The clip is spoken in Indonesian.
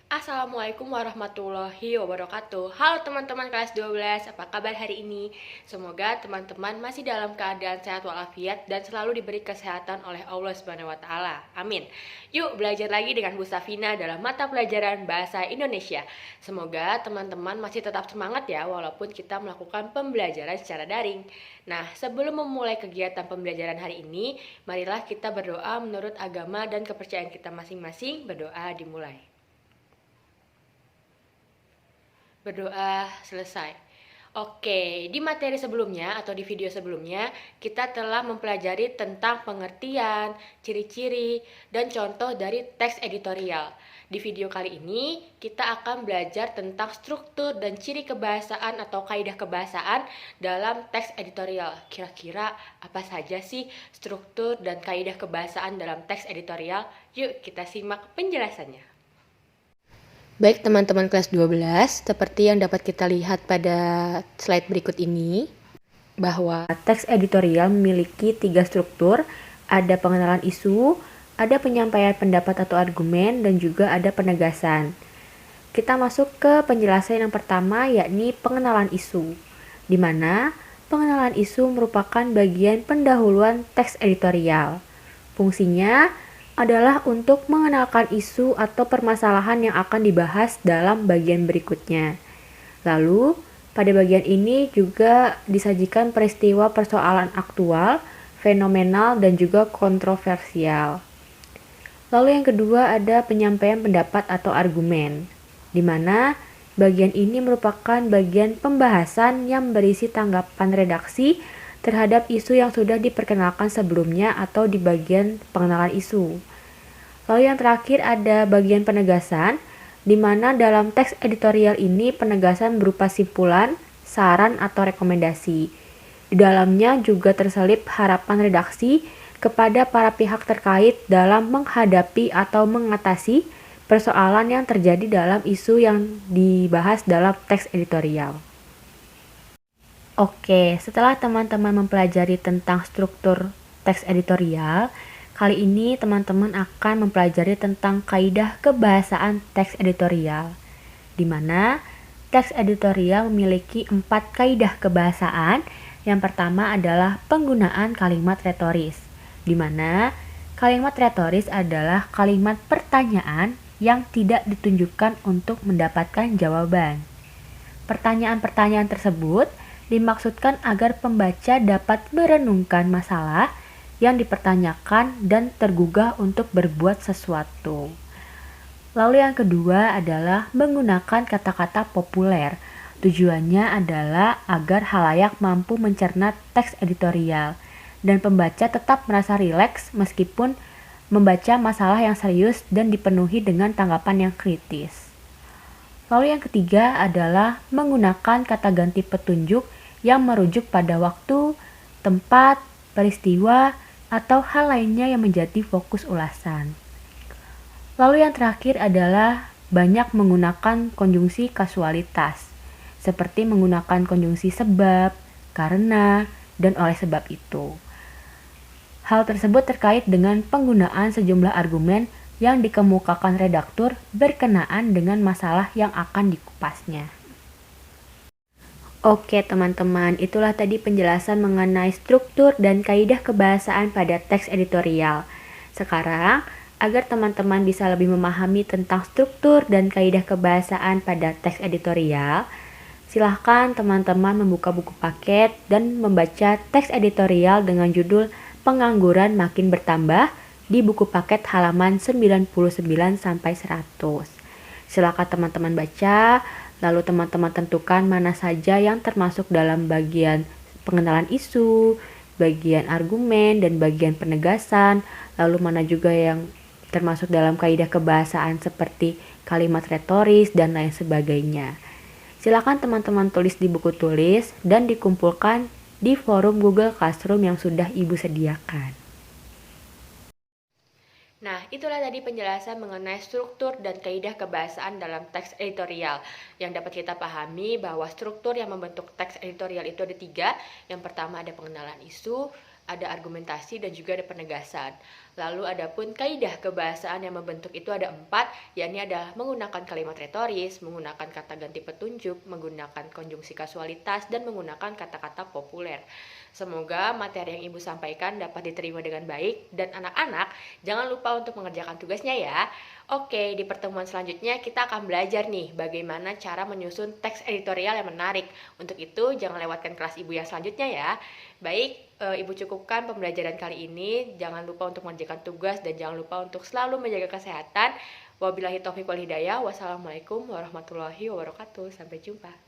Assalamualaikum warahmatullahi wabarakatuh. Halo teman-teman kelas 12, apa kabar hari ini? Semoga teman-teman masih dalam keadaan sehat walafiat dan selalu diberi kesehatan oleh Allah Subhanahu wa taala. Amin. Yuk belajar lagi dengan Bu Safina dalam mata pelajaran Bahasa Indonesia. Semoga teman-teman masih tetap semangat ya walaupun kita melakukan pembelajaran secara daring. Nah, sebelum memulai kegiatan pembelajaran hari ini, marilah kita berdoa menurut agama dan kepercayaan kita masing-masing. Berdoa dimulai. Berdoa selesai. Oke, di materi sebelumnya atau di video sebelumnya kita telah mempelajari tentang pengertian, ciri-ciri, dan contoh dari teks editorial. Di video kali ini kita akan belajar tentang struktur dan ciri kebahasaan atau kaidah kebahasaan dalam teks editorial. Kira-kira apa saja sih struktur dan kaidah kebahasaan dalam teks editorial? Yuk kita simak penjelasannya. Baik teman-teman kelas 12, seperti yang dapat kita lihat pada slide berikut ini, bahwa teks editorial memiliki 3 struktur, ada pengenalan isu, ada penyampaian pendapat atau argumen, dan juga ada penegasan. Kita masuk ke penjelasan yang pertama, yakni pengenalan isu, di mana pengenalan isu merupakan bagian pendahuluan teks editorial. Fungsinya adalah untuk mengenalkan isu atau permasalahan yang akan dibahas dalam bagian berikutnya. Lalu, pada bagian ini juga disajikan peristiwa persoalan aktual, fenomenal, dan juga kontroversial. Lalu yang kedua ada penyampaian pendapat atau argumen, di mana bagian ini merupakan bagian pembahasan yang berisi tanggapan redaksi terhadap isu yang sudah diperkenalkan sebelumnya atau di bagian pengenalan isu. Lalu yang terakhir ada bagian penegasan, di mana dalam teks editorial ini penegasan berupa simpulan, saran, atau rekomendasi. Di dalamnya juga terselip harapan redaksi kepada para pihak terkait dalam menghadapi atau mengatasi persoalan yang terjadi dalam isu yang dibahas dalam teks editorial. Oke, setelah teman-teman mempelajari tentang struktur teks editorial, kali ini teman-teman akan mempelajari tentang kaidah kebahasaan teks editorial, di mana teks editorial memiliki 4 kaidah kebahasaan. Yang pertama adalah penggunaan kalimat retoris, di mana kalimat retoris adalah kalimat pertanyaan yang tidak ditunjukkan untuk mendapatkan jawaban. Pertanyaan-pertanyaan tersebut dimaksudkan agar pembaca dapat merenungkan masalah yang dipertanyakan dan tergugah untuk berbuat sesuatu. Lalu yang kedua adalah menggunakan kata-kata populer. Tujuannya adalah agar halayak mampu mencerna teks editorial dan pembaca tetap merasa rileks meskipun membaca masalah yang serius dan dipenuhi dengan tanggapan yang kritis. Lalu yang ketiga adalah menggunakan kata ganti petunjuk yang merujuk pada waktu, tempat, peristiwa, atau hal lainnya yang menjadi fokus ulasan. Lalu yang terakhir adalah banyak menggunakan konjungsi kasualitas, seperti menggunakan konjungsi sebab, karena, dan oleh sebab itu. Hal tersebut terkait dengan penggunaan sejumlah argumen yang dikemukakan redaktur berkenaan dengan masalah yang akan dikupasnya. Oke teman-teman, itulah tadi penjelasan mengenai struktur dan kaidah kebahasaan pada teks editorial. Sekarang, agar teman-teman bisa lebih memahami tentang struktur dan kaidah kebahasaan pada teks editorial, silahkan teman-teman membuka buku paket dan membaca teks editorial dengan judul Pengangguran Makin Bertambah di buku paket halaman 99 sampai 100. Silakan teman-teman baca, lalu teman-teman tentukan mana saja yang termasuk dalam bagian pengenalan isu, bagian argumen, dan bagian penegasan, lalu mana juga yang termasuk dalam kaidah kebahasaan seperti kalimat retoris dan lain sebagainya. Silakan teman-teman tulis di buku tulis dan dikumpulkan di forum Google Classroom yang sudah Ibu sediakan. Nah, itulah tadi penjelasan mengenai struktur dan kaidah kebahasaan dalam teks editorial. Yang dapat kita pahami bahwa struktur yang membentuk teks editorial itu ada 3. Yang pertama ada pengenalan isu, ada argumentasi, dan juga ada penegasan. Lalu adapun kaidah kebahasaan yang membentuk itu ada 4, yakni adalah menggunakan kalimat retoris, menggunakan kata ganti petunjuk, menggunakan konjungsi kasualitas, dan menggunakan kata-kata populer. Semoga materi yang Ibu sampaikan dapat diterima dengan baik, dan anak-anak jangan lupa untuk mengerjakan tugasnya ya. Oke, di pertemuan selanjutnya kita akan belajar nih bagaimana cara menyusun teks editorial yang menarik. Untuk itu jangan lewatkan kelas Ibu yang selanjutnya ya. Baik, Ibu cukupkan pembelajaran kali ini. Jangan lupa untuk mengerjakan tugas dan jangan lupa untuk selalu menjaga kesehatan. Wabillahi taufiq wal hidayah. Wassalamualaikum warahmatullahi wabarakatuh. Sampai jumpa.